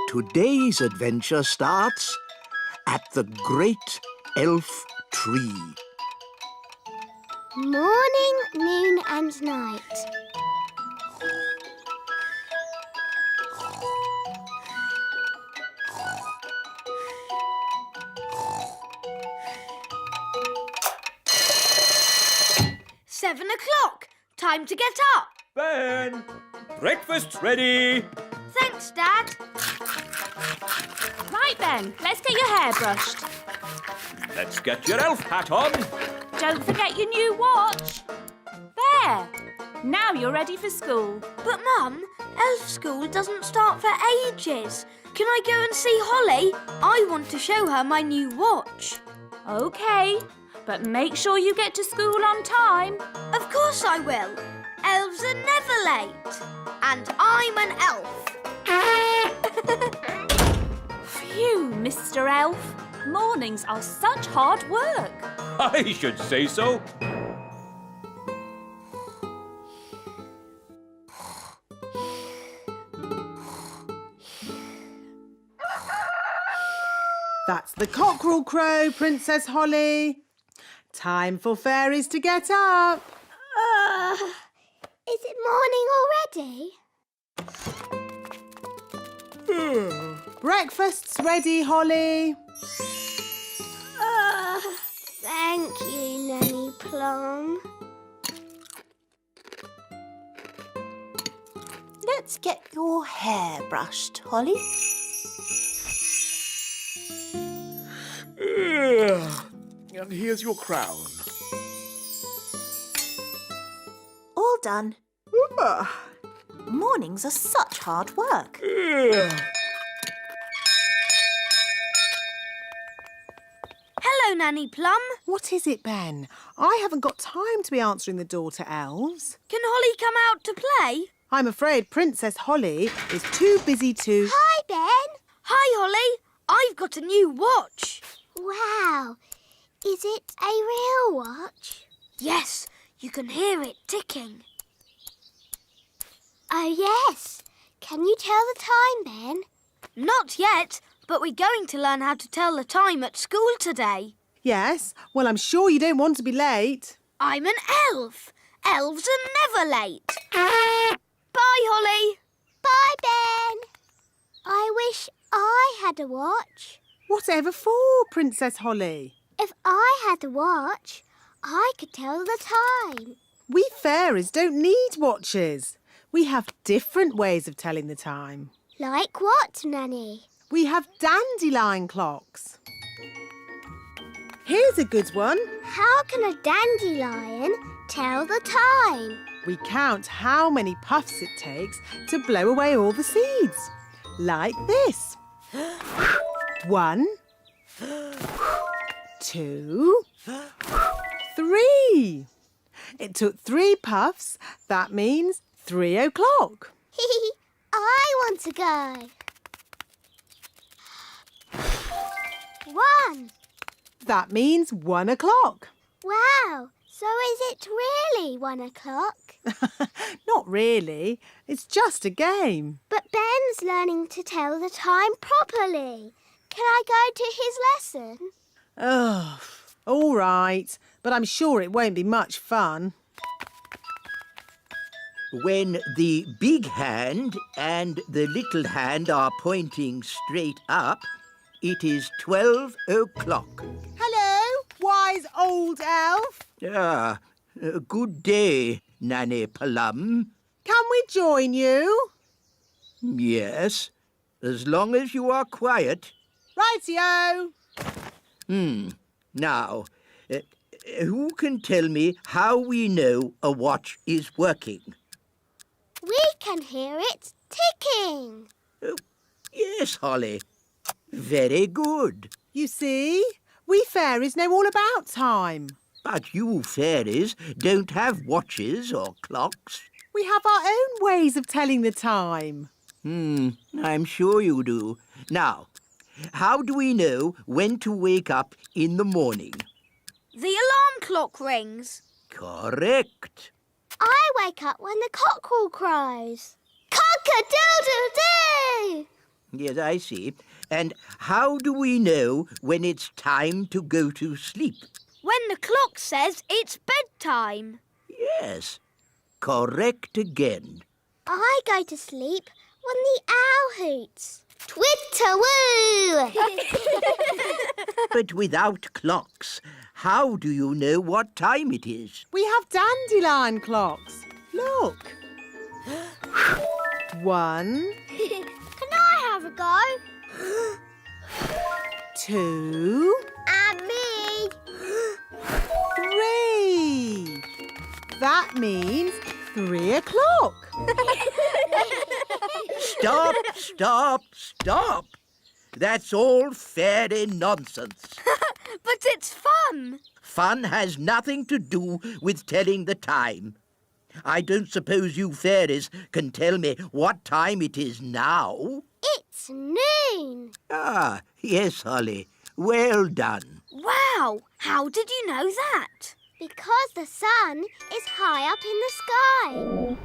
Today's adventure starts at the Great Elf Tree. Morning, noon and night. "7 o'clock. Time to get up. Ben, breakfast's ready. Thanks, Dad. Right then, let's get your hair brushed. Let's get your elf hat on. Don't forget your new watch. There. Now you're ready for school. But, Mum, elf school doesn't start for ages. Can I go and see Holly? I want to show her my new watch. OK, but make sure you get to school on time. Of course I will. Elves are never late. And I'm an elf. Phew, Mr. Elf. Mornings are such hard work. I should say so. That's the cockerel crow, Princess Holly. Time for fairies to get up. Is it morning already? Breakfast's ready, Holly. Thank you, Nanny Plum. Let's get your hair brushed, Holly. And here's your crown. All done. Mornings are such hard work. Hello, Nanny Plum. What is it, Ben? I haven't got time to be answering the door to elves. Can Holly come out to play? I'm afraid Princess Holly is too busy to... Hi, Ben. Hi, Holly. I've got a new watch. Wow. Is it a real watch? Yes, you can hear it ticking. Oh, yes. Can you tell the time, Ben? Not yet, but we're going to learn how to tell the time at school today. Yes? Well, I'm sure you don't want to be late. I'm an elf. Elves are never late. Bye, Holly. Bye, Ben. I wish I had a watch. Whatever for, Princess Holly? If I had a watch, I could tell the time. We fairies don't need watches. We have different ways of telling the time. Like what, Nanny? We have dandelion clocks. Here's a good one. How can a dandelion tell the time? We count how many puffs it takes to blow away all the seeds. Like this. 1, 2, 3. It took 3 puffs. That means 3 o'clock. I want to go. 1. That means 1 o'clock. Wow. So is it really 1 o'clock? Not really. It's just a game. But Ben's learning to tell the time properly. Can I go to his lesson? Oh, all right. But I'm sure it won't be much fun. When the big hand and the little hand are pointing straight up, it is 12 o'clock. Hello, wise old elf. Good day, Nanny Plum. Can we join you? Yes, as long as you are quiet. Rightio. Now, who can tell me how we know a watch is working? We can hear it ticking. Yes, Holly. Very good. You see, we fairies know all about time. But you fairies don't have watches or clocks. We have our own ways of telling the time. I'm sure you do. Now, how do we know when to wake up in the morning? The alarm clock rings. Correct. I wake up when the cockerel crows. Cock-a-doodle-doo! Yes, I see. And how do we know when it's time to go to sleep? When the clock says it's bedtime. Yes, correct again. I go to sleep when the owl hoots. Twitter-woo! But without clocks, how do you know what time it is? We have dandelion clocks. Look. 1, Can I have a go? 2, And me. 3. That means 3 o'clock. Stop, stop, stop. That's all fairy nonsense. But it's fun. Fun has nothing to do with telling the time. I don't suppose you fairies can tell me what time it is now. It's noon. Ah, yes, Holly. Well done. Wow, how did you know that? Because the sun is high up in the sky.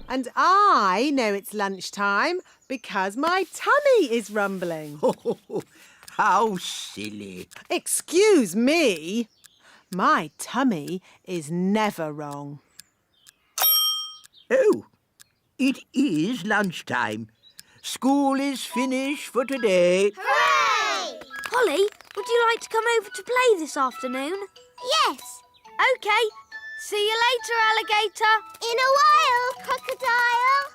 And I know it's lunchtime because my tummy is rumbling. How silly. Excuse me. My tummy is never wrong. Oh, it is lunchtime. School is finished for today. Hooray! Holly, would you like to come over to play this afternoon? Yes. OK. See you later, alligator. In a while, crocodile.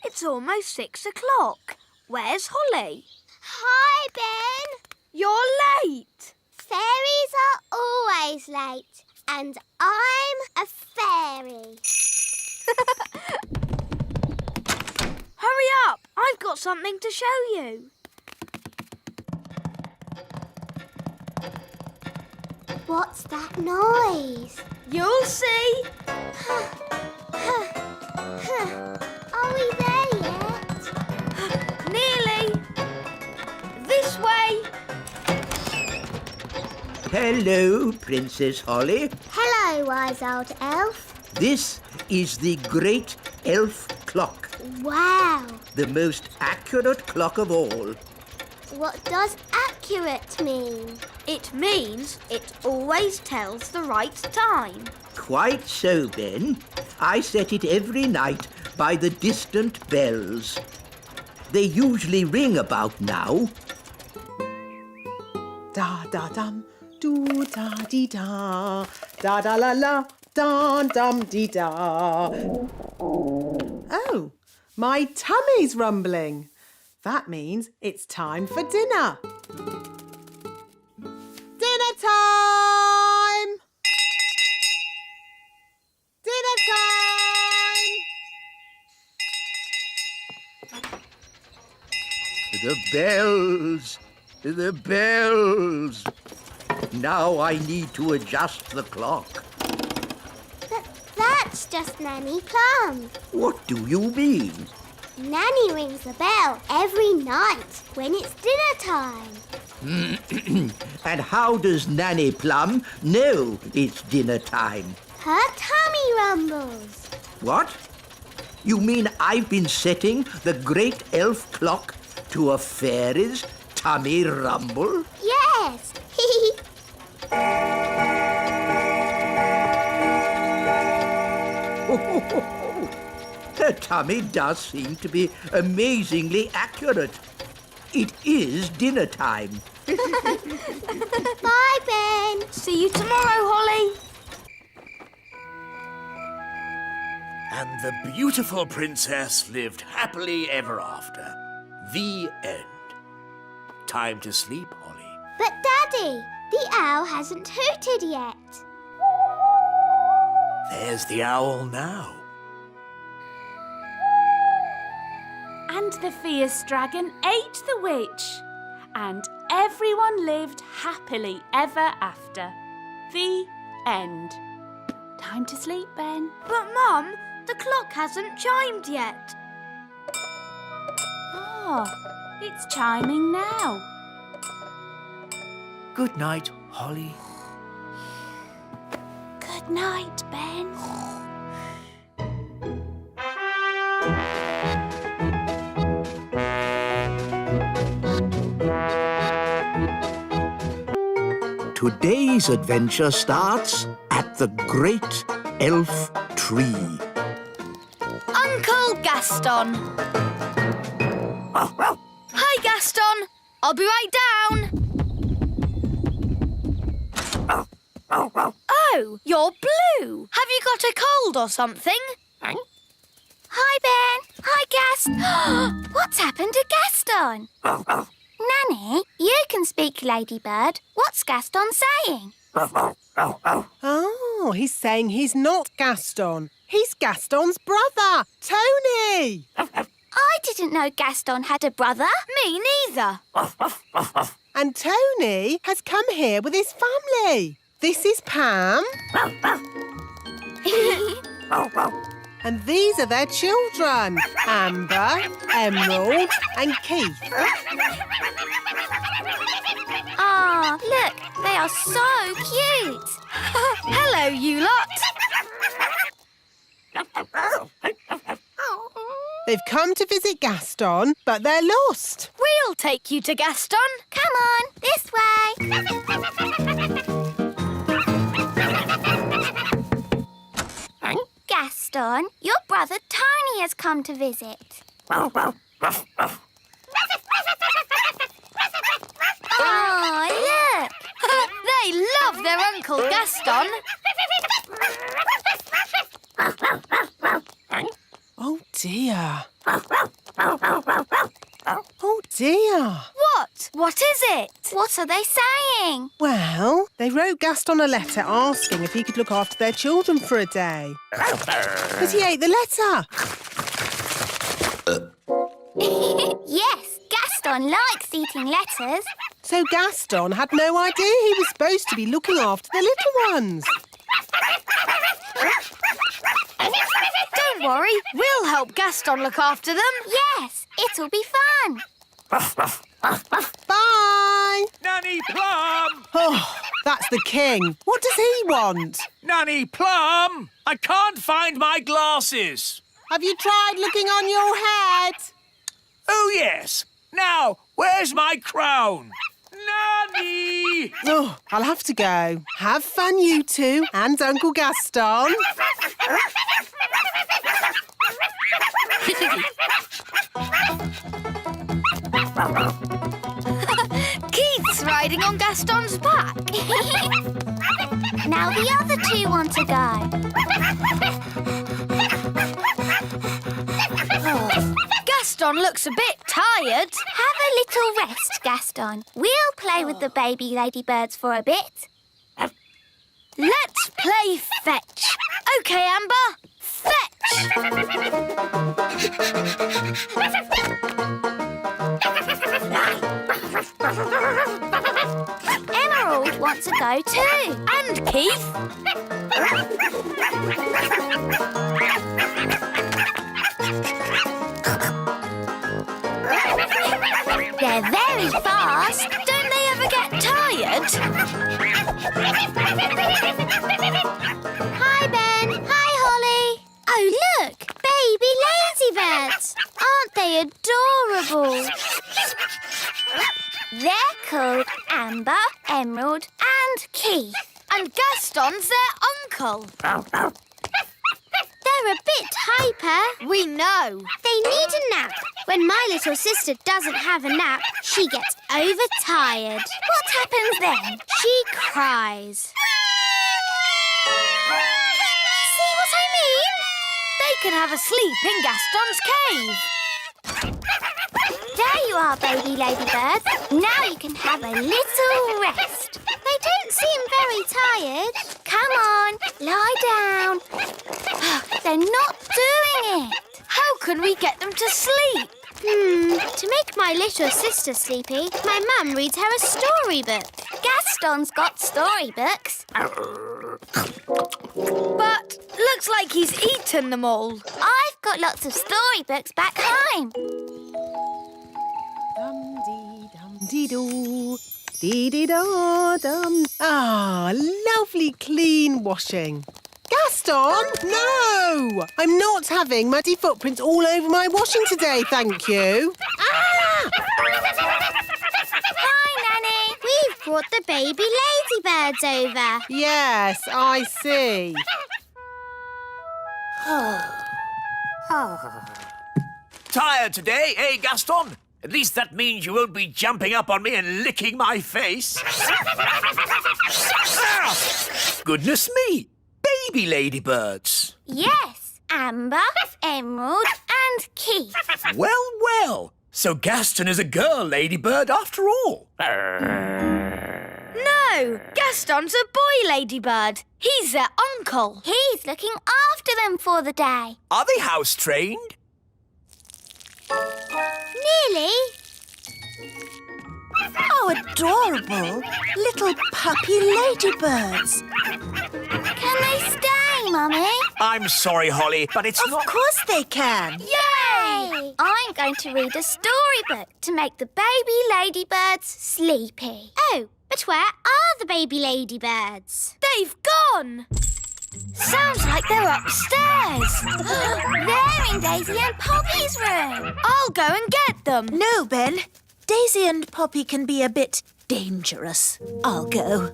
It's almost 6 o'clock. Where's Holly? Hi, Ben. You're late. Fairies are always late. And I'm a fairy. Hurry up. I've got something to show you. What's that noise? You'll see. Are we there yet? Nearly. This way. Hello, Princess Holly. Hello, wise old elf. This is the great elf clock, Wow. the most accurate clock of all. What does accurate mean? It means it always tells the right time. Quite so, Ben. I set it every night by the distant bells. They usually ring about now. Da da dum, do da dee da, da da la la, da dum dee da. Oh, my tummy's rumbling. That means it's time for dinner. Dinner time! Dinner time! The bells! The bells! Now I need to adjust the clock. But that's just Nanny Plum. What do you mean? Nanny rings the bell every night when it's dinner time. And how does Nanny Plum know it's dinner time? Her tummy rumbles. What? You mean I've been setting the great elf clock to a fairy's tummy rumble? Yes. Her tummy does seem to be amazingly accurate. It is dinner time. Bye, Ben. See you tomorrow, Holly. And the beautiful princess lived happily ever after. The end. Time to sleep, Holly. But, Daddy, the owl hasn't hooted yet. There's the owl now. And the fierce dragon ate the witch. And everyone lived happily ever after. The end. Time to sleep, Ben. But, Mum, the clock hasn't chimed yet. Oh, it's chiming now. Good night, Holly. Good night, Ben. today's adventure starts at the Great Elf Tree. Uncle Gaston. Hi, Gaston. I'll be right down. Oh, you're blue. Have you got a cold or something? Hi, Ben. Hi, Gaston. What's happened to Gaston? Nanny, you can speak, Ladybird. What's Gaston saying? Oh, he's saying he's not Gaston. He's Gaston's brother, Tony. I didn't know Gaston had a brother. Me neither. And Tony has come here with his family. This is Pam. And these are their children, Amber, Emerald and Keith. Ah, look, they are so cute. Hello, you lot. They've come to visit Gaston, but they're lost. We'll take you to Gaston. Come on, this way. Gaston, your brother Tony has come to visit. Oh, look! They love their Uncle Gaston. Oh, dear. Oh, dear. What? What is it? What are they saying? Well, they wrote Gaston a letter asking if he could look after their children for a day. But he ate the letter. Yes, Gaston likes eating letters. So Gaston had no idea he was supposed to be looking after the little ones. Don't worry, we'll help Gaston look after them. Yes, it'll be fun. Bye. Nanny Plum! Oh, that's the king. What does he want? Nanny Plum! I can't find my glasses. Have you tried looking on your head? Oh, yes. Now, where's my crown? Nanny! Oh, I'll have to go. Have fun, you two, and Uncle Gaston. Keith's riding on Gaston's back. Now the other two want to go. Gaston looks a bit tired. Have a little rest, Gaston. We'll play with the baby ladybirds for a bit. Let's play fetch. OK, Amber, fetch. Emerald wants to go too. And Keith. They're very fast. Don't they ever get tired? Hi, Ben. Hi, Holly. Oh, look. Baby ladybirds. Aren't they adorable? They're called Amber, Emerald and Keith. And Gaston's their uncle. They're a bit hyper. We know. They need a nap. When my little sister doesn't have a nap, she gets overtired. What happens then? She cries. See what I mean? They can have a sleep in Gaston's cave. There you are, baby ladybirds. Now you can have a little rest. They don't seem very tired. Come on, lie down. They're not doing it. How can we get them to sleep? To make my little sister sleepy, my mum reads her a storybook. Gaston's got storybooks. But looks like he's eaten them all. I've got lots of storybooks back home. Dum-dee-dum-dee-doo. Dee-dee-da-dum. Ah, lovely clean washing. Gaston, no! I'm not having muddy footprints all over my washing today, thank you. Ah! Hi, Nanny. We've brought the baby ladybirds over. Yes, I see. Tired today, eh, Gaston? At least that means you won't be jumping up on me and licking my face. Ah! Goodness me! Baby ladybirds. Yes, Amber, Emerald and Keith. Well, well. So Gaston is a girl ladybird after all. No, Gaston's a boy ladybird. He's their uncle. He's looking after them for the day. Are they house trained? Nearly. How adorable. Little puppy ladybirds. Can they stay, Mummy? I'm sorry, Holly, but it's Of not... course they can. Yay! I'm going to read a storybook to make the baby ladybirds sleepy. Oh, but where are the baby ladybirds? They've gone. Sounds like they're upstairs. They're in Daisy and Poppy's room. I'll go and get them. No, Ben. Daisy and Poppy can be a bit dangerous. I'll go.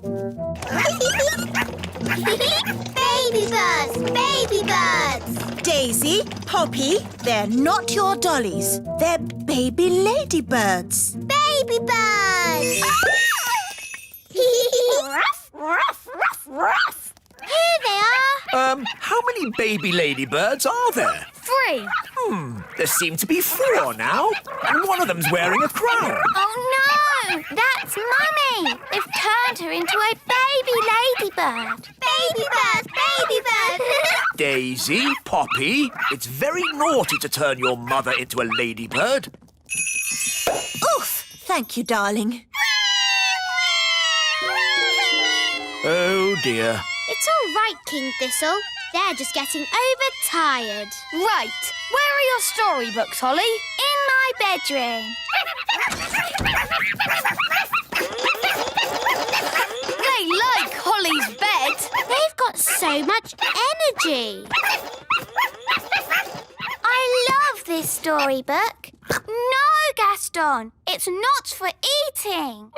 Baby birds, baby birds. Daisy, Poppy, they're not your dollies. They're baby ladybirds. Baby birds. Ruff, ruff, ruff, ruff. Here they are. How many baby ladybirds are there? 3. There seem to be 4 now, and one of them's wearing a crown. Oh no, that's Mummy. They've turned her into a baby ladybird. Baby birds, baby birds. Daisy, Poppy, it's very naughty to turn your mother into a ladybird. Oof! Thank you, darling. Oh, dear. It's all right, King Thistle. They're just getting overtired. Right. Where are your storybooks, Holly? In my bedroom. They like Holly's bed. They've got so much energy. I love this storybook. No, Gaston, it's not for eating.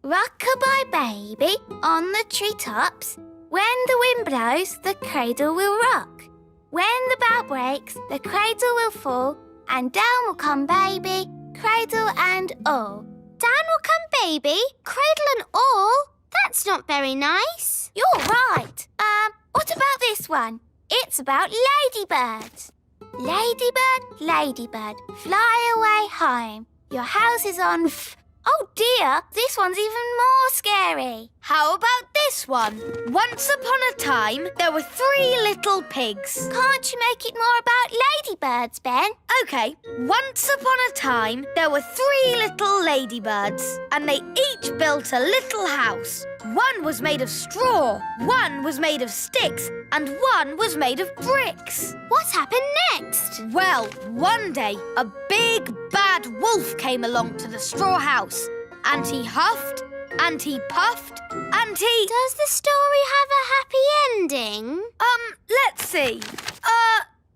Rock-a-bye baby on the treetops. When the wind blows, the cradle will rock. When the bough breaks, the cradle will fall, and down will come baby, cradle and all. Down will come baby, cradle and all? That's not very nice. You're right. What about this one? It's about ladybirds. Ladybird, ladybird, fly away home. Your house is on Oh dear, this one's even more scary. How about this one? Once upon a time, there were 3 little pigs. Can't you make it more about ladybirds, Ben? OK, once upon a time, there were 3 little ladybirds, and they each built a little house. One was made of straw, one was made of sticks, and one was made of bricks. What happened next? Well, one day, a big, bad wolf came along to the straw house, and he huffed, and he puffed, and he... Does the story have a happy ending? Let's see.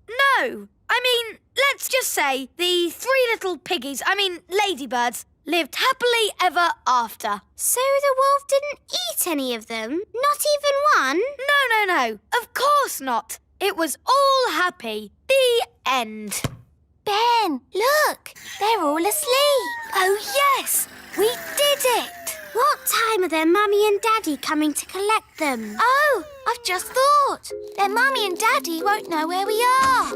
No. I mean, let's just say the 3 little ladybirds, lived happily ever after. So the wolf didn't eat any of them? Not even one? No. Of course not. It was all happy. The end. Ben, look. They're all asleep. Oh, yes. We did it. What time are their mummy and daddy coming to collect them? Oh, I've just thought. Their mummy and daddy won't know where we are.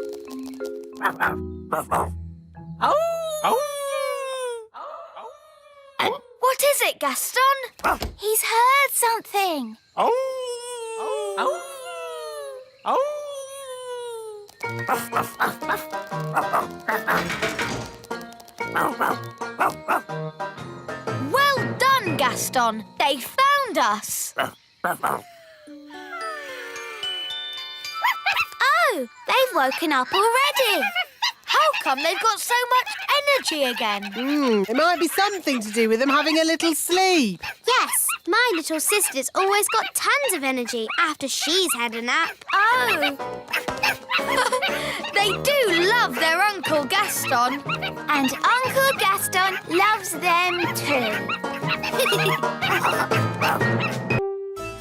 What is it, Gaston? He's heard something. Well done, Gaston. They found us. Oh, they've woken up already. How come they've got so much energy again? It might be something to do with them having a little sleep. Yes, my little sister's always got tons of energy after she's had a nap. Oh. They do love their Uncle Gaston. And Uncle Gaston loves them too.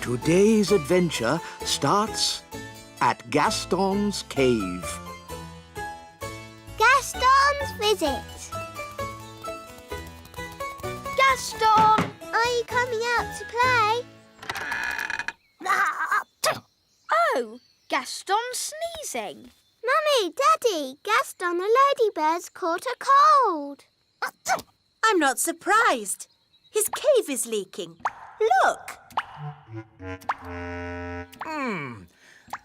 Today's adventure starts at Gaston's cave. Gaston's visit. Gaston! Are you coming out to play? Oh, Gaston's sneezing. Mummy, Daddy, Gaston the ladybird's caught a cold. I'm not surprised. His cave is leaking. Look.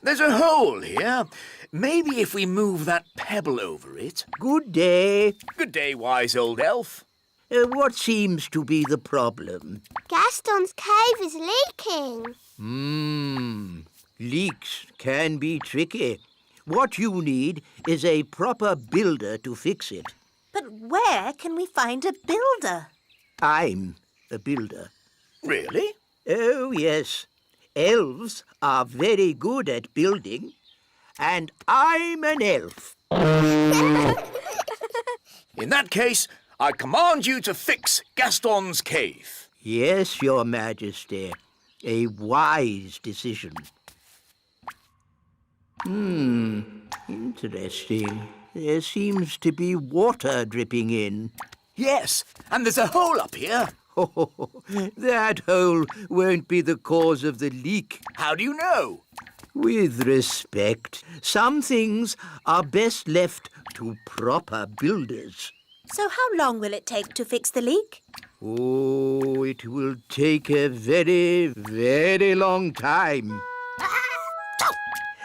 There's a hole here. Maybe if we move that pebble over it. Good day. Good day, wise old elf. What seems to be the problem? Gaston's cave is leaking. Leaks can be tricky. What you need is a proper builder to fix it. But where can we find a builder? I'm a builder. Really? Oh, yes. Elves are very good at building, and I'm an elf. In that case, I command you to fix Gaston's cave. Yes, Your Majesty. A wise decision. Interesting. There seems to be water dripping in. Yes, and there's a hole up here. Oh, that hole won't be the cause of the leak. How do you know? With respect, some things are best left to proper builders. So how long will it take to fix the leak? Oh, it will take a very, very long time.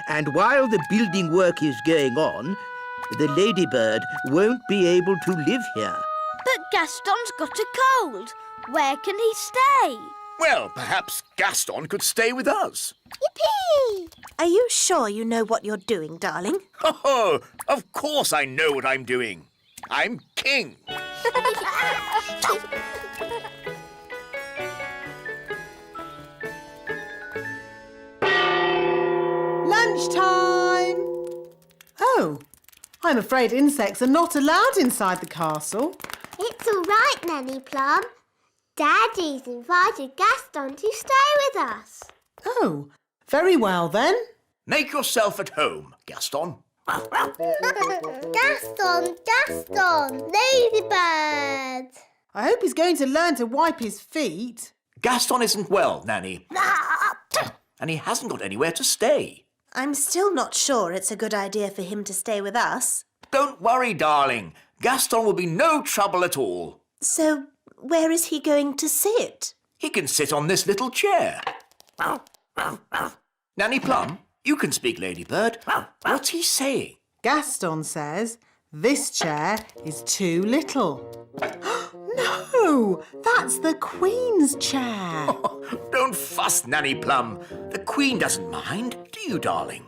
And while the building work is going on, the ladybird won't be able to live here. But Gaston's got a cold. Where can he stay? Well, perhaps Gaston could stay with us. Yippee! Are you sure you know what you're doing, darling? Oh, of course I know what I'm doing. I'm king. Lunchtime! Oh, I'm afraid insects are not allowed inside the castle. It's all right, Nanny Plum. Daddy's invited Gaston to stay with us. Oh, very well then. Make yourself at home, Gaston. Gaston, ladybird. I hope he's going to learn to wipe his feet. Gaston isn't well, Nanny. And he hasn't got anywhere to stay. I'm still not sure it's a good idea for him to stay with us. Don't worry, darling. Gaston will be no trouble at all. So, where is he going to sit? He can sit on this little chair. Nanny Plum, you can speak, Ladybird. What's he saying? Gaston says this chair is too little. No, that's the Queen's chair. Don't fuss, Nanny Plum. The Queen doesn't mind, do you, darling?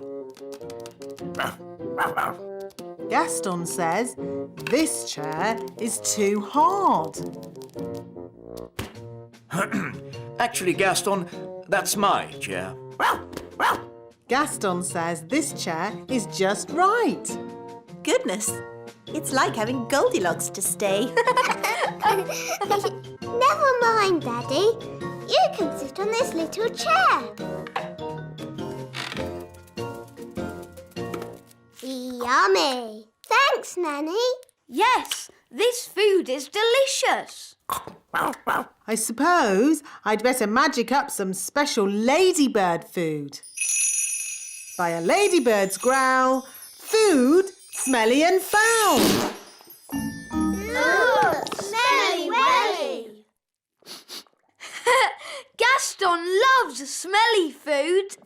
Gaston says this chair is too hard. Actually, Gaston, that's my chair. Gaston says this chair is just right. Goodness, it's like having Goldilocks to stay. Never mind, Daddy. You can sit on this little chair. Yummy. Thanks, Nanny. Yes, this food is delicious. I suppose I'd better magic up some special ladybird food. By a ladybird's growl, food smelly and foul. Smelly welly. Gaston loves smelly food.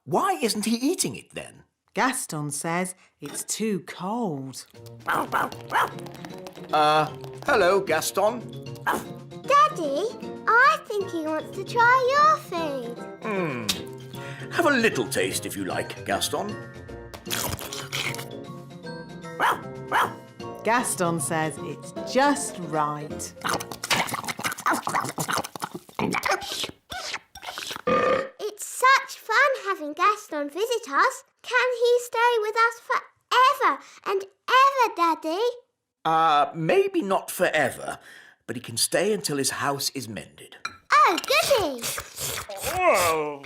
Why isn't he eating it then? Gaston says it's too cold. Hello, Gaston. Daddy, I think he wants to try your food. Have a little taste if you like, Gaston. Gaston says it's just right. It's such fun having Gaston visit us. Can he stay with us forever and ever, Daddy? Maybe not forever, but he can stay until his house is mended. Oh, goody! Whoa!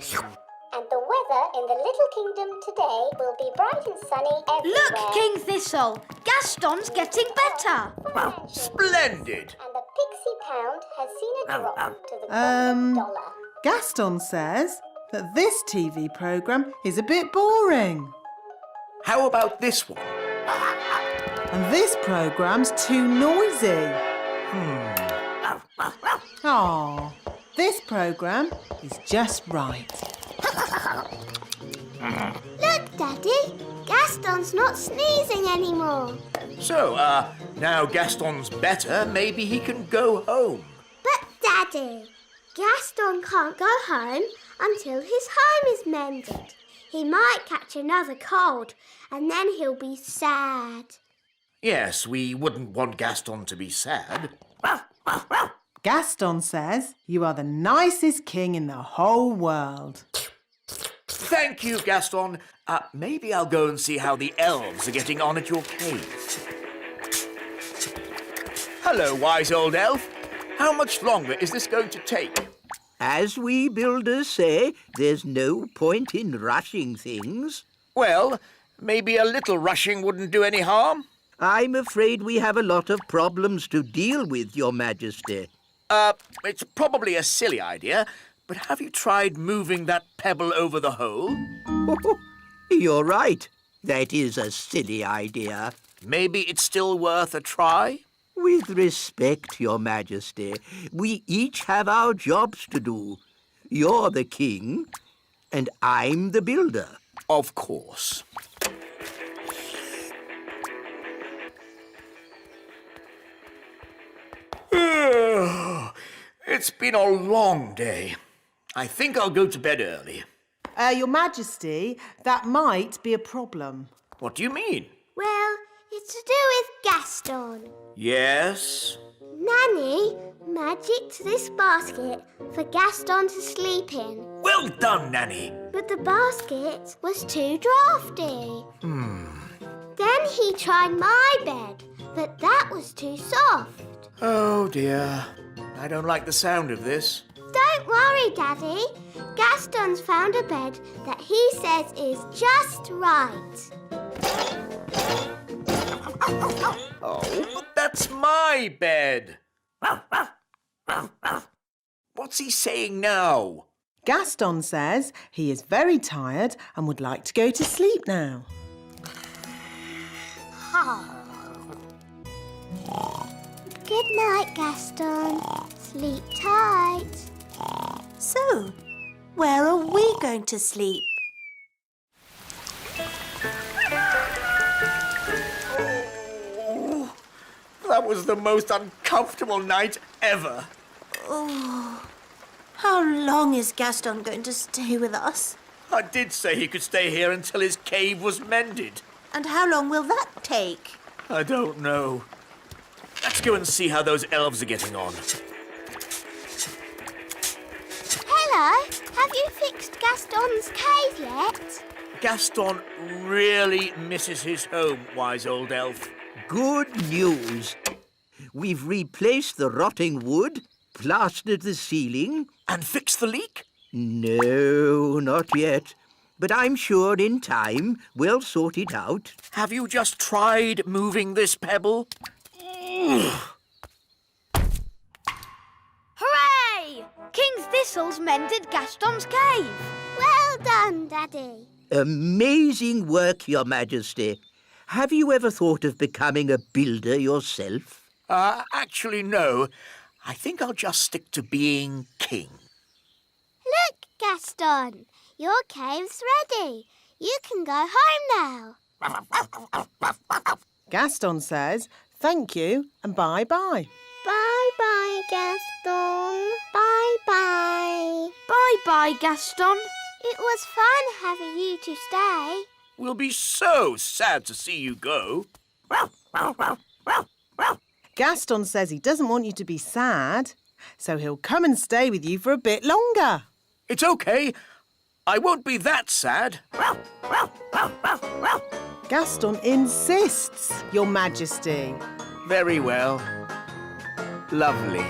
And the weather in the little kingdom today will be bright and sunny everywhere. Look, King Thistle! Gaston's getting better! Splendid! And the pixie pound has seen a drop to the golden dollar. Gaston says that this TV programme is a bit boring. How about this one? And this programme's too noisy. Aw, this programme is just right. Look, Daddy, Gaston's not sneezing anymore. So, now Gaston's better, maybe he can go home. But, Daddy, Gaston can't go home until his home is mended. He might catch another cold and then he'll be sad. Yes, we wouldn't want Gaston to be sad. Gaston says you are the nicest king in the whole world. Thank you, Gaston. Maybe I'll go and see how the elves are getting on at your cave. Hello, wise old elf. How much longer is this going to take? As we builders say, there's no point in rushing things. Well, maybe a little rushing wouldn't do any harm. I'm afraid we have a lot of problems to deal with, Your Majesty. It's probably a silly idea, but have you tried moving that pebble over the hole? You're right. That is a silly idea. Maybe it's still worth a try? With respect, Your Majesty, we each have our jobs to do. You're the king, and I'm the builder. Of course. It's been a long day. I think I'll go to bed early. Your Majesty, that might be a problem. What do you mean? Well, it's to do with Gaston. Yes? Nanny magicked this basket for Gaston to sleep in. Well done, Nanny. But the basket was too drafty. Then he tried my bed, but that was too soft. Oh, dear. I don't like the sound of this. Don't worry, Daddy. Gaston's found a bed that he says is just right. Oh, but that's my bed. What's he saying now? Gaston says he is very tired and would like to go to sleep now. Good night, Gaston. Sleep tight. So, where are we going to sleep? Oh, that was the most uncomfortable night ever. Oh, how long is Gaston going to stay with us? I did say he could stay here until his cave was mended. And how long will that take? I don't know. Let's go and see how those elves are getting on. Hello. Have you fixed Gaston's cave yet? Gaston really misses his home, wise old elf. Good news. We've replaced the rotting wood, plastered the ceiling. And fixed the leak? No, not yet. But I'm sure in time we'll sort it out. Have you just tried moving this pebble? Hooray! King Thistle's mended Gaston's cave. Well done, Daddy. Amazing work, Your Majesty. Have you ever thought of becoming a builder yourself? Actually, no. I think I'll just stick to being king. Look, Gaston. Your cave's ready. You can go home now. Gaston says thank you and bye-bye. Bye-bye, Gaston. Bye-bye. Bye-bye, Gaston. It was fun having you to stay. We'll be so sad to see you go. Gaston says he doesn't want you to be sad, so he'll come and stay with you for a bit longer. It's okay. I won't be that sad. Gaston insists, Your Majesty. Very well. Lovely.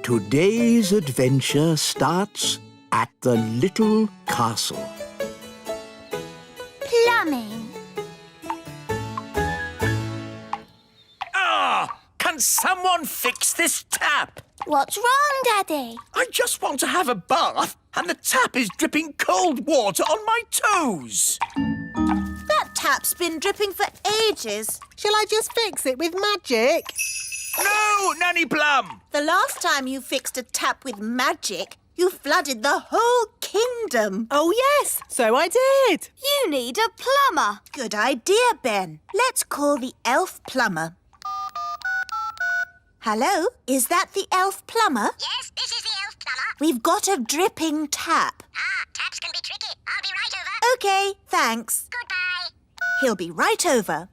Today's adventure starts at the little castle. Plumbing. Can someone fix this tap? What's wrong, Daddy? I just want to have a bath and the tap is dripping cold water on my toes. That tap's been dripping for ages. Shall I just fix it with magic? No, Nanny Plum! The last time you fixed a tap with magic, you flooded the whole kingdom. Oh, yes, so I did. You need a plumber. Good idea, Ben. Let's call the elf plumber. Hello, is that the elf plumber? Yes, this is the elf plumber. We've got a dripping tap. Taps can be tricky. I'll be right over. OK, thanks. Goodbye. He'll be right over.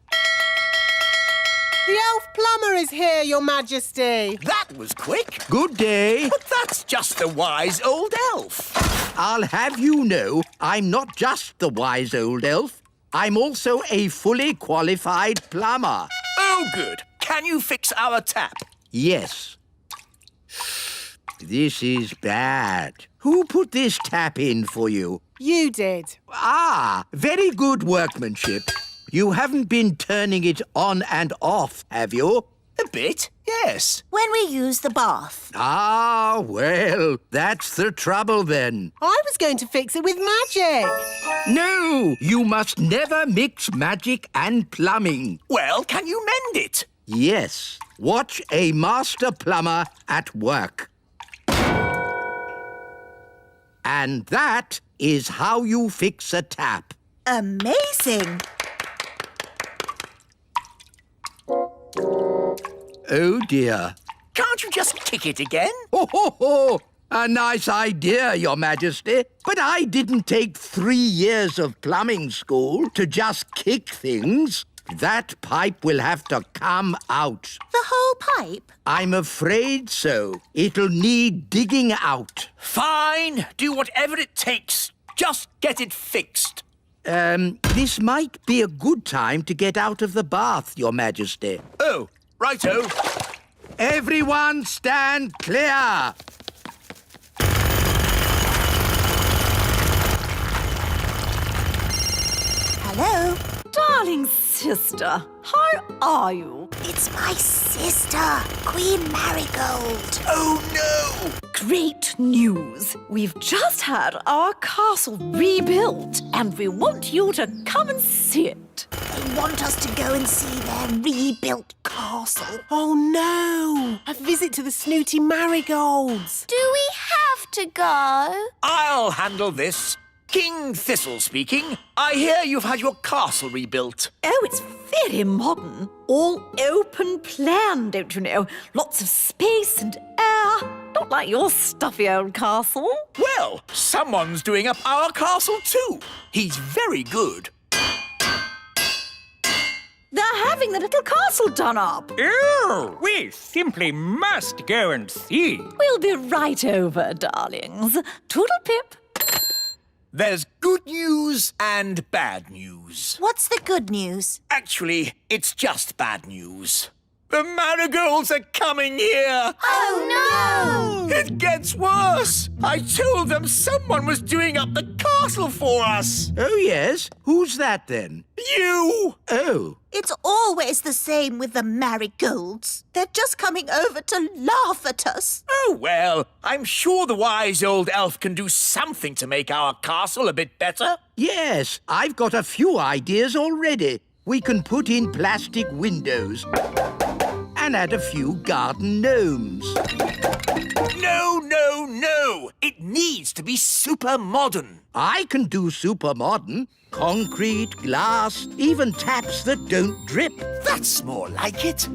The elf plumber is here, Your Majesty. That was quick. Good day. But that's just a wise old elf. I'll have you know, I'm not just the wise old elf. I'm also a fully qualified plumber. Oh, good. Can you fix our tap? Yes. This is bad. Who put this tap in for you? You did. Ah, very good workmanship. You haven't been turning it on and off, have you? A bit, yes. When we use the bath. Ah, well, that's the trouble then. I was going to fix it with magic. No, you must never mix magic and plumbing. Well, can you mend it? Yes, watch a master plumber at work. And that is how you fix a tap. Amazing. Oh, dear. Can't you just kick it again? Ho, ho, ho! A nice idea, Your Majesty. But I didn't take 3 years of plumbing school to just kick things. That pipe will have to come out. The whole pipe? I'm afraid so. It'll need digging out. Fine. Do whatever it takes. Just get it fixed. This might be a good time to get out of the bath, Your Majesty. Oh, righto. Everyone stand clear. Hello? Darling sister, how are you? It's my sister, Queen Marigold. Oh, no! Great news! We've just had our castle rebuilt and we want you to come and see it. They want us to go and see their rebuilt castle. Oh, no. A visit to the snooty marigolds. Do we have to go? I'll handle this. King Thistle speaking. I hear you've had your castle rebuilt. Oh, it's very modern. All open plan, don't you know? Lots of space and air. Not like your stuffy old castle. Well, someone's doing up our castle too. He's very good. They're having the little castle done up. Oh, we simply must go and see. We'll be right over, darlings. Toodle-pip. There's good news and bad news. What's the good news? Actually, it's just bad news. The marigolds are coming here! Oh, no! It gets worse! I told them someone was doing up the castle for us! Oh, yes? Who's that, then? You! Oh. It's always the same with the marigolds. They're just coming over to laugh at us. Oh, well, I'm sure the wise old elf can do something to make our castle a bit better. Yes, I've got a few ideas already. We can put in plastic windows and add a few garden gnomes. No, no, no! It needs to be super modern. I can do super modern. Concrete, glass, even taps that don't drip. That's more like it.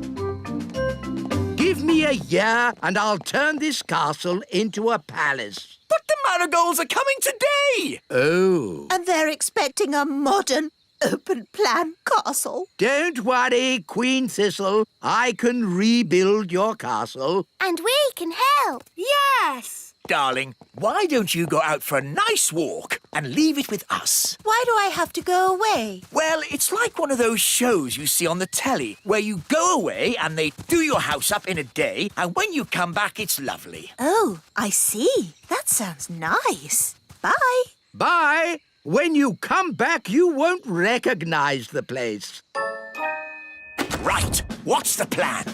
Give me a year and I'll turn this castle into a palace. But the marigolds are coming today! Oh. And they're expecting a modern, open-plan castle. Don't worry, Queen Thistle. I can rebuild your castle. And we can help. Yes! Darling, why don't you go out for a nice walk and leave it with us? Why do I have to go away? Well, it's like one of those shows you see on the telly where you go away and they do your house up in a day, and when you come back, it's lovely. Oh, I see. That sounds nice. Bye. Bye. When you come back, you won't recognize the place. Right, what's the plan?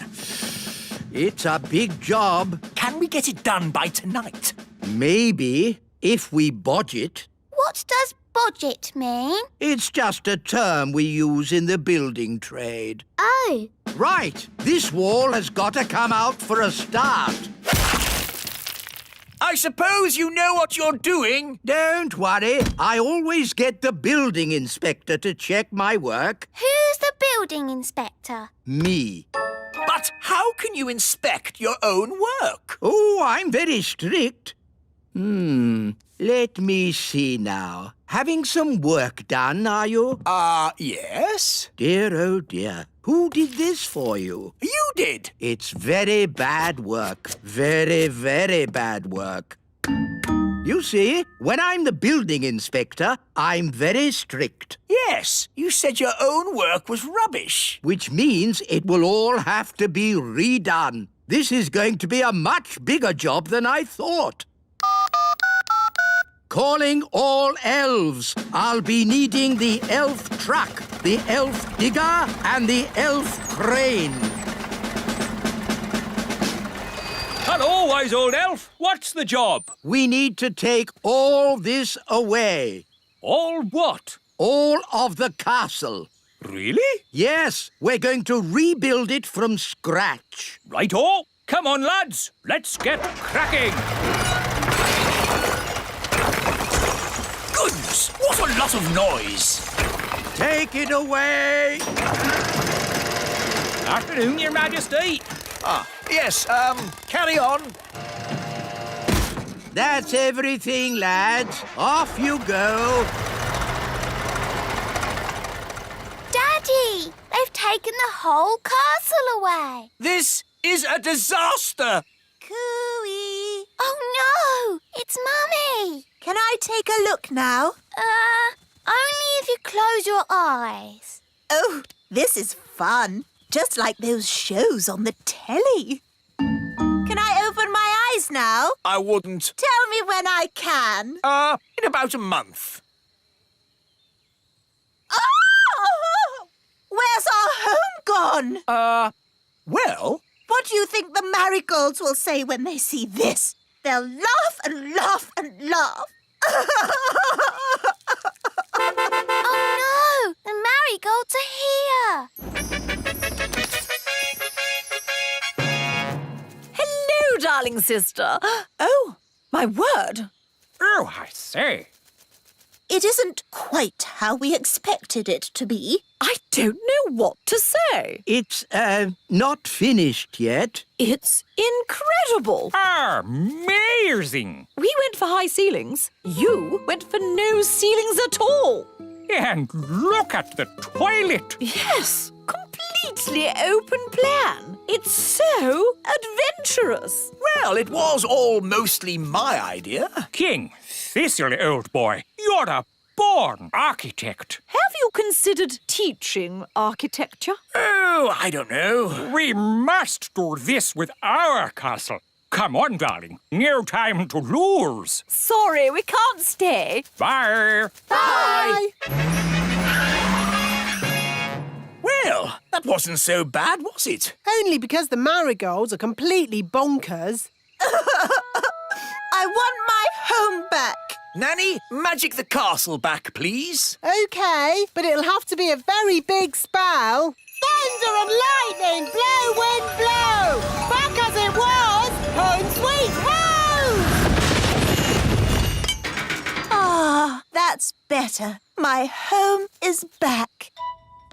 It's a big job. Can we get it done by tonight? Maybe, if we budget. What does budget mean? It's just a term we use in the building trade. Oh. Right, this wall has got to come out for a start. I suppose you know what you're doing? Don't worry, I always get the building inspector to check my work. Who's the building inspector? Me. But how can you inspect your own work? Oh, I'm very strict. Let me see now. Having some work done, are you? Yes. Dear, oh dear. Who did this for you? You did. It's very bad work. Very, very bad work. You see, when I'm the building inspector, I'm very strict. Yes, you said your own work was rubbish. Which means it will all have to be redone. This is going to be a much bigger job than I thought. Calling all elves. I'll be needing the elf truck, the elf digger, and the elf crane. Hello, wise old elf. What's the job? We need to take all this away. All what? All of the castle. Really? Yes, we're going to rebuild it from scratch. Right-o. Come on, lads. Let's get cracking. Goodness, what a lot of noise. Take it away. Afternoon, Your Majesty. Yes, carry on. That's everything, lads. Off you go. Daddy, they've taken the whole castle away. This is a disaster. Cooey. Oh no, it's Mummy. Can I take a look now? Only if you close your eyes. Oh, this is fun. Just like those shows on the telly. Can I open my eyes now? I wouldn't. Tell me when I can. In about a month. Oh! Where's our home gone? Well... What do you think the marigolds will say when they see this? They'll laugh and laugh and laugh. Oh no, the marigolds are here. Hello, darling sister. Oh, my word. Oh, I say. It isn't quite how we expected it to be. I don't know what to say. It's, not finished yet. It's incredible. Amazing. We went for high ceilings. You went for no ceilings at all. And look at the toilet. Yes, completely open plan. It's so adventurous. Well, it was all mostly my idea. King Thistle, old boy, you're a born architect. Have you considered teaching architecture? Oh, I don't know. We must do this with our castle. Come on, darling. No time to lose. Sorry, we can't stay. Bye. Bye. Well, that wasn't so bad, was it? Only because the marigolds are completely bonkers. I want my home back. Nanny, magic the castle back, please. OK, but it'll have to be a very big spell. Thunder and lightning, blow, wind, blow. Back as it was, home sweet home. Ah, that's better. My home is back.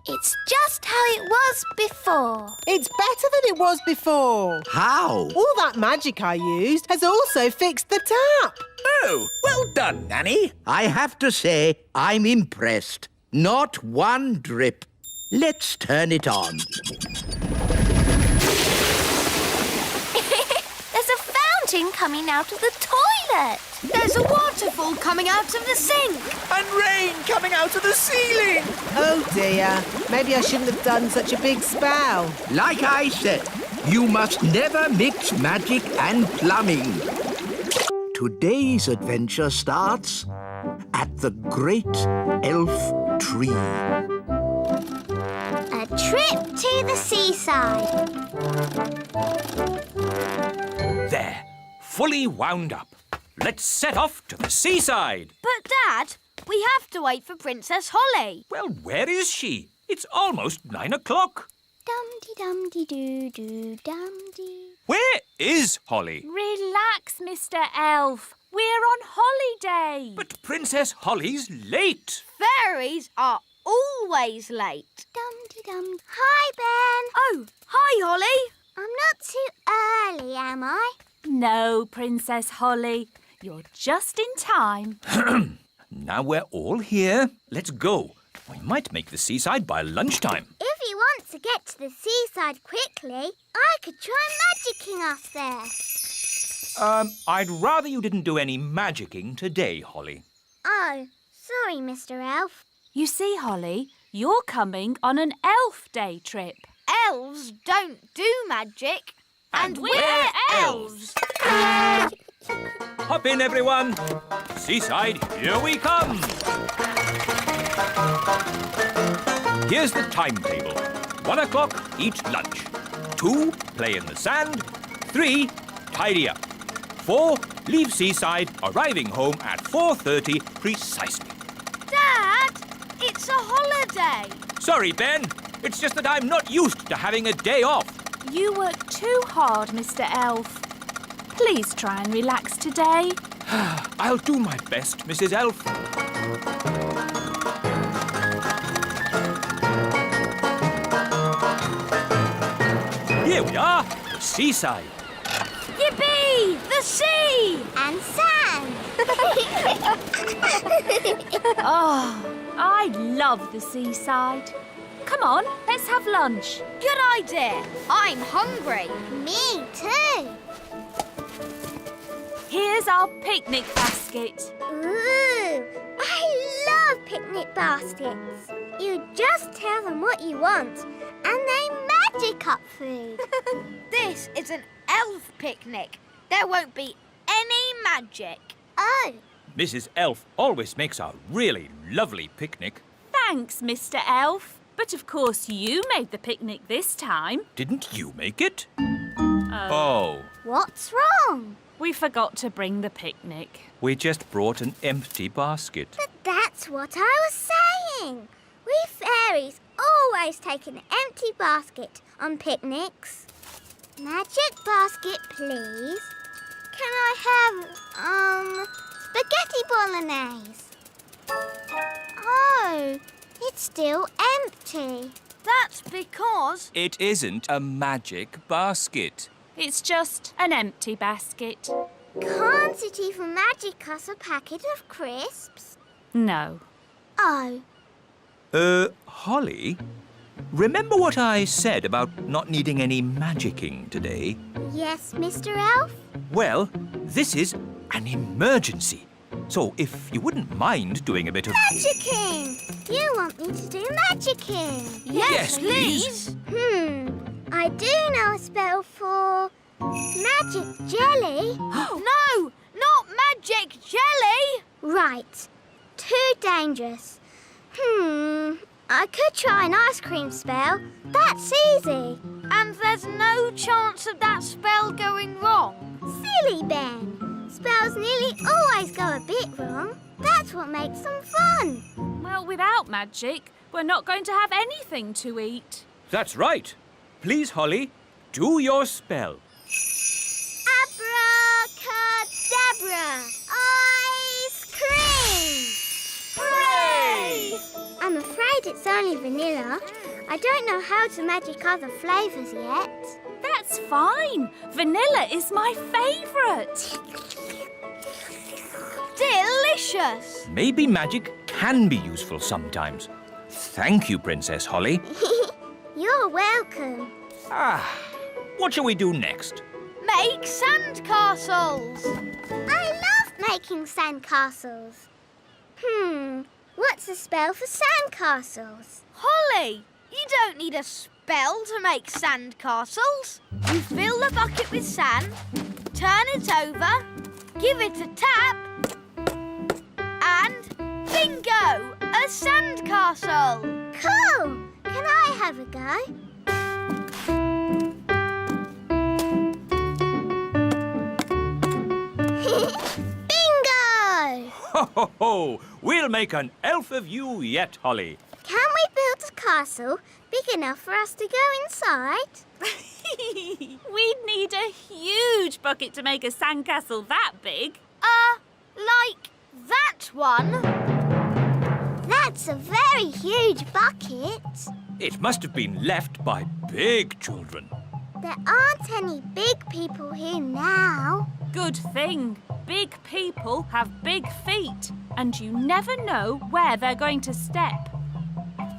It's just how it was before. It's better than it was before. How? All that magic I used has also fixed the tap. Oh, well done, Nanny. I have to say, I'm impressed. Not one drip. Let's turn it on. There's a fountain coming out of the toilet. There's a waterfall coming out of the sink. And rain coming out of the ceiling. Oh dear, maybe I shouldn't have done such a big spout. Like I said, you must never mix magic and plumbing. Today's adventure starts at the Great Elf Tree. A trip to the seaside. There, fully wound up. Let's set off to the seaside. But, Dad, we have to wait for Princess Holly. Well, where is she? It's almost 9 o'clock. Dum-de-dum-de-doo-doo-dum-de. Where is Holly? Relax, Mr. Elf. We're on holiday. But Princess Holly's late. Fairies are always late. Dum-de-dum. Hi, Ben. Oh, hi, Holly. I'm not too early, am I? No, Princess Holly. You're just in time. Now we're all here. Let's go. We might make the seaside by lunchtime. If you want to get to the seaside quickly, I could try magicking us there. I'd rather you didn't do any magicking today, Holly. Oh, sorry, Mr. Elf. You see, Holly, you're coming on an elf day trip. Elves don't do magic. And we're elves. Hop in, everyone. Seaside, here we come. Here's the timetable. 1 o'clock, eat lunch. 2, play in the sand. 3, tidy up. 4, leave seaside, arriving home at 4:30 precisely. Dad, it's a holiday. Sorry, Ben. It's just that I'm not used to having a day off. You work too hard, Mr. Elf. Please try and relax today. I'll do my best, Mrs. Elf. Here we are, the seaside. Yippee! The sea! And sand. Oh, I love the seaside. Come on, let's have lunch. Good idea. I'm hungry. Me too. Here's our picnic basket. Ooh, I love picnic baskets. You just tell them what you want and they magic up food. This is an elf picnic. There won't be any magic. Oh, Mrs. Elf always makes a really lovely picnic. Thanks, Mr. Elf. But of course you made the picnic this time. Didn't you make it? Oh. what's wrong? We forgot to bring the picnic. We just brought an empty basket. But that's what I was saying. We fairies always take an empty basket on picnics. Magic basket, please. Can I have, spaghetti bolognese? Oh, it's still empty. That's because... It isn't a magic basket. It's just an empty basket. Can't it even magic us a packet of crisps? No. Oh, Holly? Remember what I said about not needing any magicking today? yes, Mr. Elf? Well, this is an emergency. So if you wouldn't mind doing a bit of... Magicking! You want me to do magicking? Yes, please. I do know a spell for magic jelly. No, not magic jelly. Right. Too dangerous. I could try an ice cream spell. That's easy. And there's no chance of that spell going wrong. Silly Ben. Spells nearly always go a bit wrong. That's what makes them fun. Well, without magic, we're not going to have anything to eat. That's right. Please, Holly, do your spell. Abracadabra! Ice cream! Hooray! I'm afraid it's only vanilla. I don't know how to magic other flavours yet. That's fine. Vanilla is my favourite. Delicious. Maybe magic can be useful sometimes. Thank you, Princess Holly. You're welcome. What shall we do next? Make sandcastles. I love making sandcastles. What's the spell for sandcastles? Holly, you don't need a spell to make sandcastles. You fill the bucket with sand, turn it over, give it a tap, and bingo! A sandcastle! Cool! Can I have a go? Bingo! Ho, ho, ho! We'll make an elf of you yet, Holly. Can we build a castle big enough for us to go inside? We'd need a huge bucket to make a sandcastle that big. Like that one? That's a very huge bucket. It must have been left by big children. There aren't any big people here now. Good thing. Big people have big feet, and you never know where they're going to step.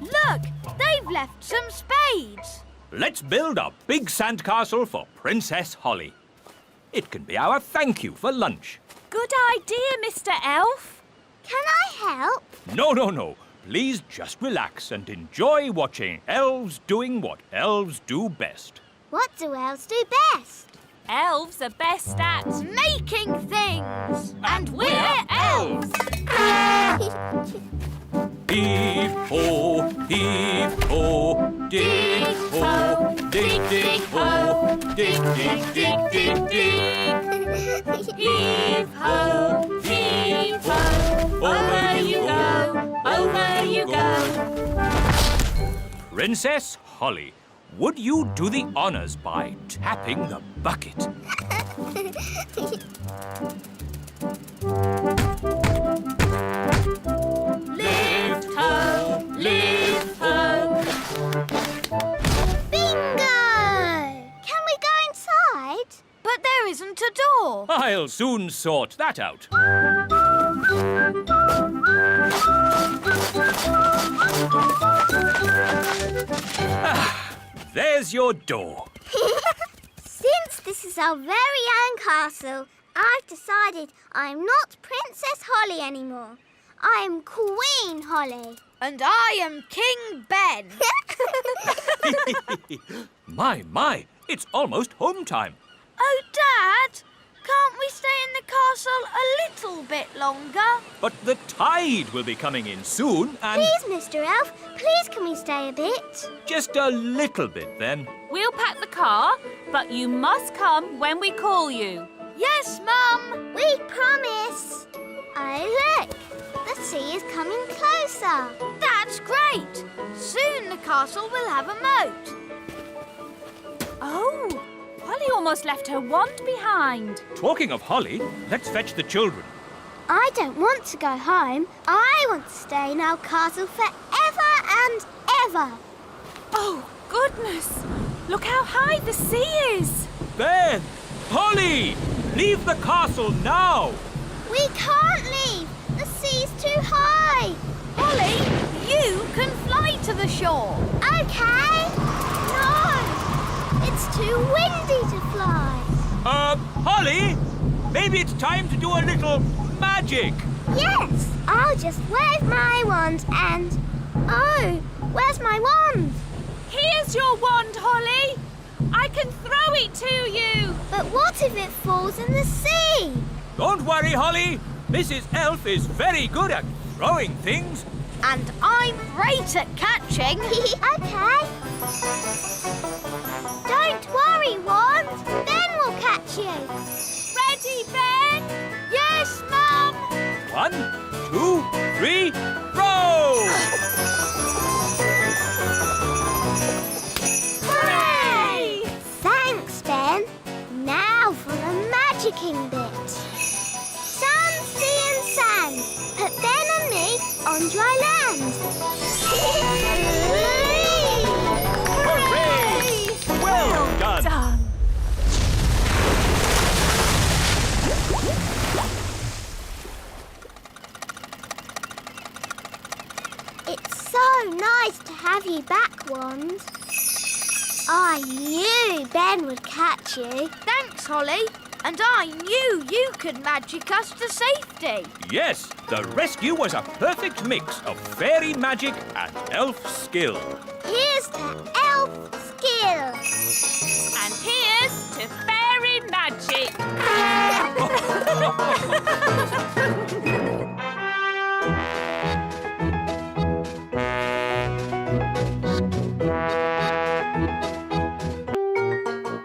Look, they've left some spades. Let's build a big sandcastle for Princess Holly. It can be our thank you for lunch. Good idea, Mr. Elf. Can I help? No, no, no. Please just relax and enjoy watching elves doing what elves do best. What do elves do best? Elves are best at Making things. And we're elves. Heave-ho, heave-ho, dig-ho, dig-dig-ho, dig-dig-dig-dig-dig. Heave-ho, heave-ho, over you go. Princess Holly, would you do the honors by tapping the bucket? Lift ho, lift ho. Bingo! Can we go inside? But there isn't a door. I'll soon sort that out. There's your door. Since this is our very own castle, I've decided I'm not Princess Holly anymore. I'm Queen Holly. And I am King Ben. My, it's almost home time. Oh, Dad, can't we stay in the castle a little bit longer? But the tide will be coming in soon and... Please, Mr. Elf, please can we stay a bit? Just a little bit then. We'll pack the car, but you must come when we call you. Yes, Mum. We promise. Oh, look, the sea is coming closer. That's great. Soon the castle will have a moat. Oh, Holly almost left her wand behind. Talking of Holly, let's fetch the children. I don't want to go home. I want to stay in our castle forever and ever. Oh, goodness. Look how high the sea is. Ben! Holly! Leave the castle now! We can't leave. The sea's too high. Holly, you can fly to the shore. Okay. No, it's too windy to fly. Holly? Maybe it's time to do a little magic. Yes, I'll just wave my wand and... Oh, where's my wand? Here's your wand, Holly. I can throw it to you. But what if it falls in the sea? Don't worry, Holly. Mrs. Elf is very good at throwing things. And I'm great at catching. Okay. Don't worry, wand. Ben will catch you. Ready, Ben? Yes, Mum. 1, 2, 3, row! Hooray! Thanks, Ben. Now for the magicking bit. Sun, sea and sand. Put Ben and me on dry land. Hooray! Well done. It's so I knew Ben would catch you. Thanks, Holly. And I knew you could magic us to safety. Yes, the rescue was a perfect mix of fairy magic and elf skill. Here's to elf skill. And here's to fairy magic.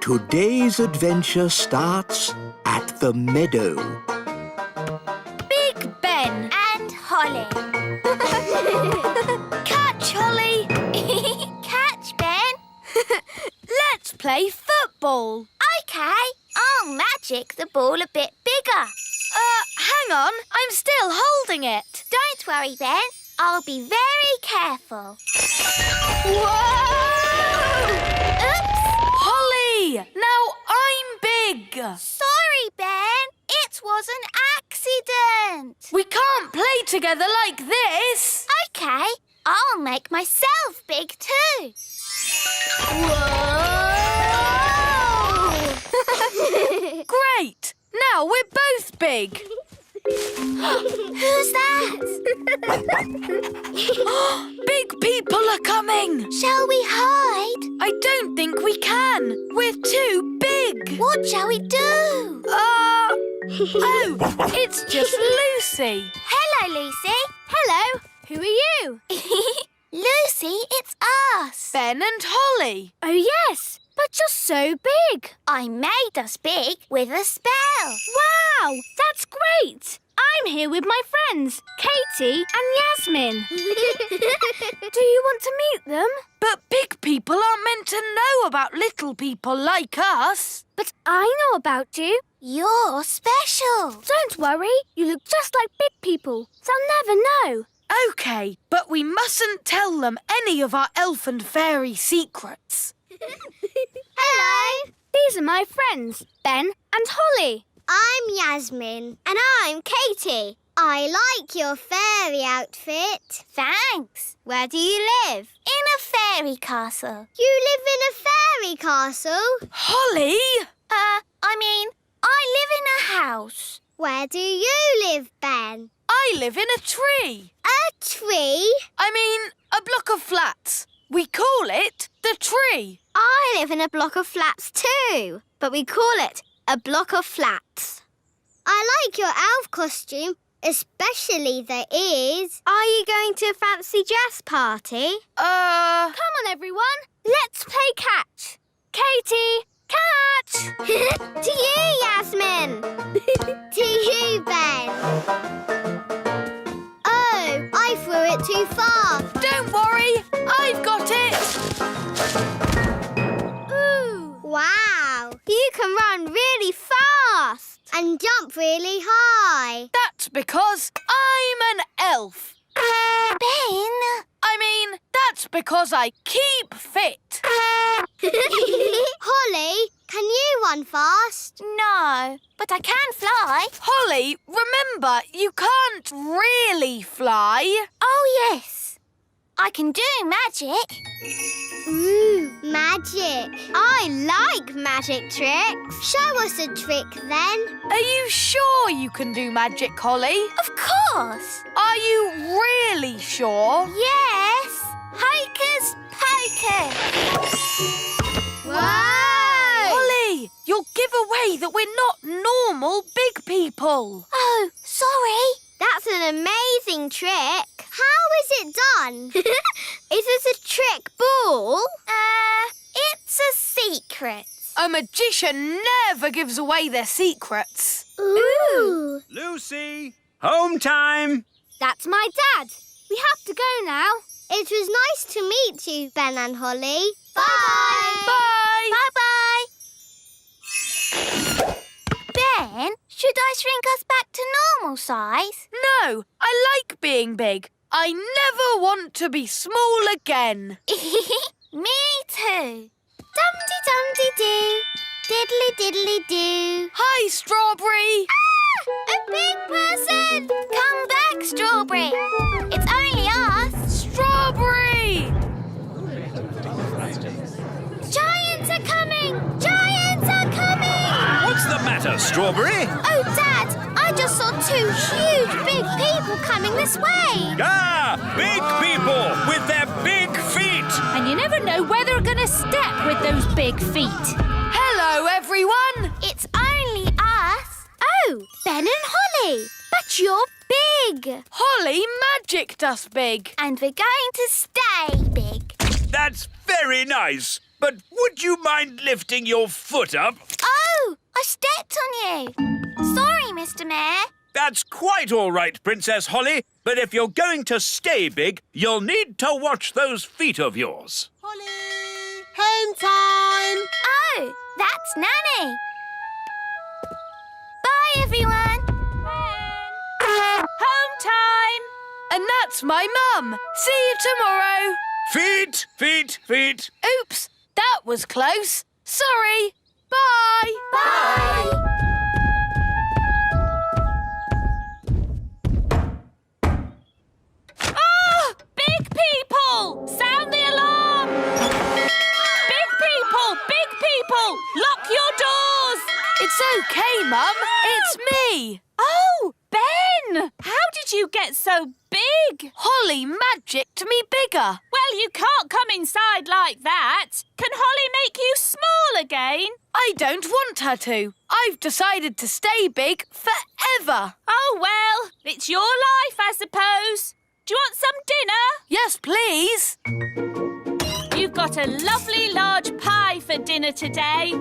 Today's adventure starts at the meadow. Big Ben. And Holly. Catch, Holly. Catch, Ben. Let's play football. OK. I'll magic the ball a bit bigger. Hang on. I'm still holding it. Don't worry, Ben. I'll be very careful. Whoa! Oops! Holly! Now I'm big. Sorry, Ben. It was an accident. We can't play together like this. OK. I'll make myself big too. Whoa! Great! Now we're both big. Who's that? Big people are coming. Shall we hide? I don't think we can. We're too big. What shall we do? Oh, it's just Lucy. Hello, Lucy. Hello. Who are you? Lucy, it's us. Ben and Holly. Oh, yes. But you're so big. I made us big with a spell. Wow, that's great. I'm here with my friends, Katie and Yasmin. Do you want to meet them? But big people aren't meant to know about little people like us. But I know about you. You're special. Don't worry, you look just like big people. They'll never know. OK, but we mustn't tell them any of our elf and fairy secrets. Hello. These are my friends, Ben and Holly. I'm Yasmin. And I'm Katie. I like your fairy outfit. Thanks. Where do you live? In a fairy castle. You live in a fairy castle? Holly? I live in a house. Where do you live, Ben? I live in a tree. A tree? A block of flats. We call it the tree. I live in a block of flats too, but we call it a block of flats. I like your elf costume, especially the ears. Are you going to a fancy dress party? Come on, everyone. Let's play catch. Katie, catch! To you, Yasmin. To you, Ben. Oh, I threw it too far. Don't worry, I've got it. Ooh. Wow, you can run really fast and jump really high. That's because I'm an elf. Ben! That's because I keep fit. Holly, can you run fast? No, but I can fly. Holly, remember, you can't really fly. Oh, yes. I can do magic. Ooh, magic. I like magic tricks. Show us a trick, then. Are you sure you can do magic, Holly? Of course. Are you really sure? Yes. Hocus pocus. Whoa! Holly, you'll give away that we're not normal big people. Oh, sorry. That's an amazing trick. How is it done? Is it a trick ball? It's a secret. A magician never gives away their secrets. Ooh. Lucy, home time. That's my dad. We have to go now. It was nice to meet you, Ben and Holly. Bye. Bye. Bye-bye. Ben, should I shrink us back to normal size? No, I like being big. I never want to be small again. Me too. Dum-de-dum-de-doo. Diddly-diddly-doo. Hi, Strawberry. Ah! A big person! Come back, Strawberry. It's only us. Strawberry! Giant strawberry. Oh, Dad, I just saw 2 huge big people coming this way. Ah, big people with their big feet. And you never know where they're going to step with those big feet. Hello, everyone. It's only us. Oh, Ben and Holly. But you're big. Holly magicked us big. And we're going to stay big. That's very nice. But would you mind lifting your foot up? Oh, I stepped on you. Sorry, Mr. Mayor. That's quite all right, Princess Holly. But if you're going to stay big, you'll need to watch those feet of yours. Holly! Home time! Oh, that's Nanny. Bye, everyone. Home time. And that's my mum. See you tomorrow. Feet, feet, feet. Oops, that was close. Sorry. Bye. Bye. Ah! Big people! Sound the alarm! Big people! Lock your doors! It's okay, Mum. It's me. Oh, Ben! How did you get so big? Holly magicked me bigger. Well, you can't come inside like that. Can Holly make you small again? I don't want her to. I've decided to stay big forever. Oh, well, it's your life, I suppose. Do you want some dinner? Yes, please. You've got a lovely large pie for dinner today.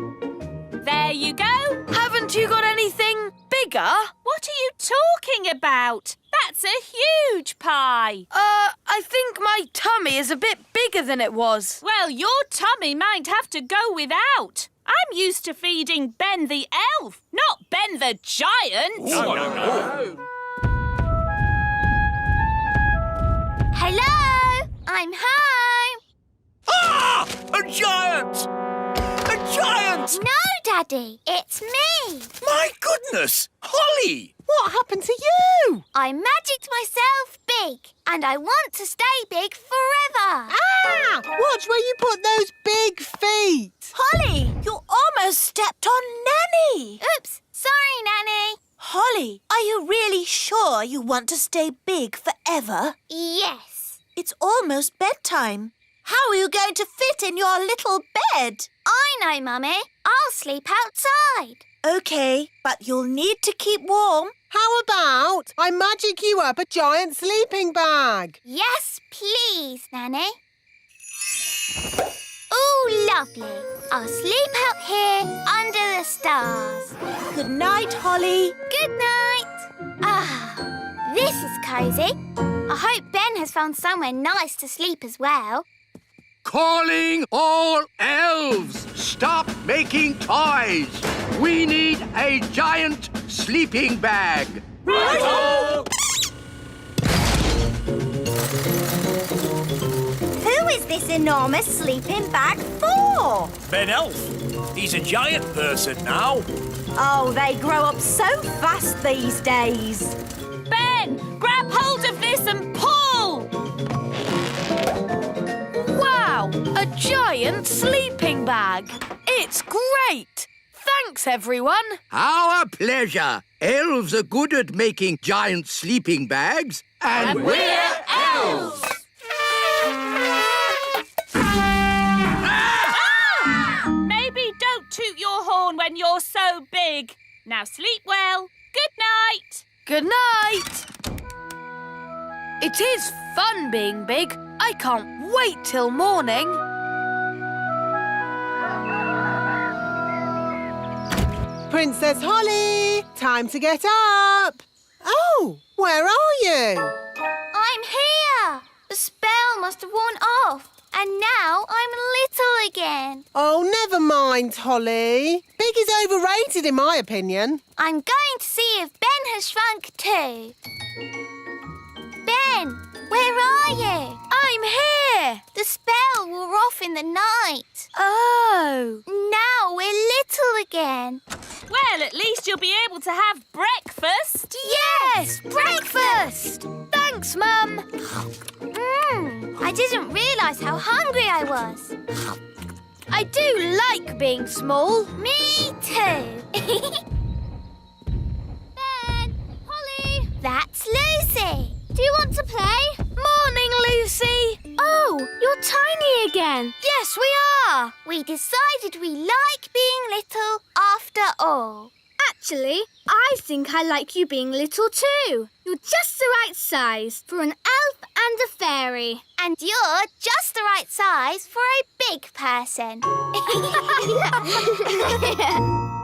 There you go. Haven't you got anything bigger? What are you talking about? That's a huge pie. I think my tummy is a bit bigger than it was. Well, your tummy might have to go without. I'm used to feeding Ben the elf, not Ben the giant. No. Hello, I'm home. Ah! A giant! A giant! No, Daddy, it's me. My goodness! Holly! What happened to you? I magicked myself big, and I want to stay big forever. Ah! Watch where you put those big feet. Holly, you almost stepped on Nanny. Oops, sorry, Nanny. Holly, are you really sure you want to stay big forever? Yes. It's almost bedtime. How are you going to fit in your little bed? I know, Mummy. I'll sleep outside. OK, but you'll need to keep warm. How about I magic you up a giant sleeping bag? Yes, please, Nanny. Ooh, lovely. I'll sleep out here under the stars. Good night, Holly. Good night. Ah, this is cosy. I hope Ben has found somewhere nice to sleep as well. Calling all elves! Stop making toys! We need a giant sleeping bag. Righto! Who is this enormous sleeping bag for? Ben Elf. He's a giant person now. Oh, they grow up so fast these days. Ben, grab hold of this and pull! Wow, a giant sleeping bag. It's great. Thanks, everyone. Our pleasure. Elves are good at making giant sleeping bags. And we're elves! Maybe don't toot your horn when you're so big. Now sleep well. Good night. Good night. It is fun being big. I can't wait till morning. Princess Holly, time to get up. Oh, where are you? I'm here. The spell must have worn off, and now I'm little again. Oh, never mind, Holly. Big is overrated in my opinion. I'm going to see if Ben has shrunk too. Ben, where are you? I'm here. The spell wore off in the night. Oh. Now we're little again. Well, at least you'll be able to have breakfast. Yes, breakfast. Thanks, Mum. I didn't realise how hungry I was. I do like being small. Me too. me again. Yes, we are. We decided we like being little after all. Actually, I think I like you being little too. You're just the right size for an elf and a fairy. And you're just the right size for a big person.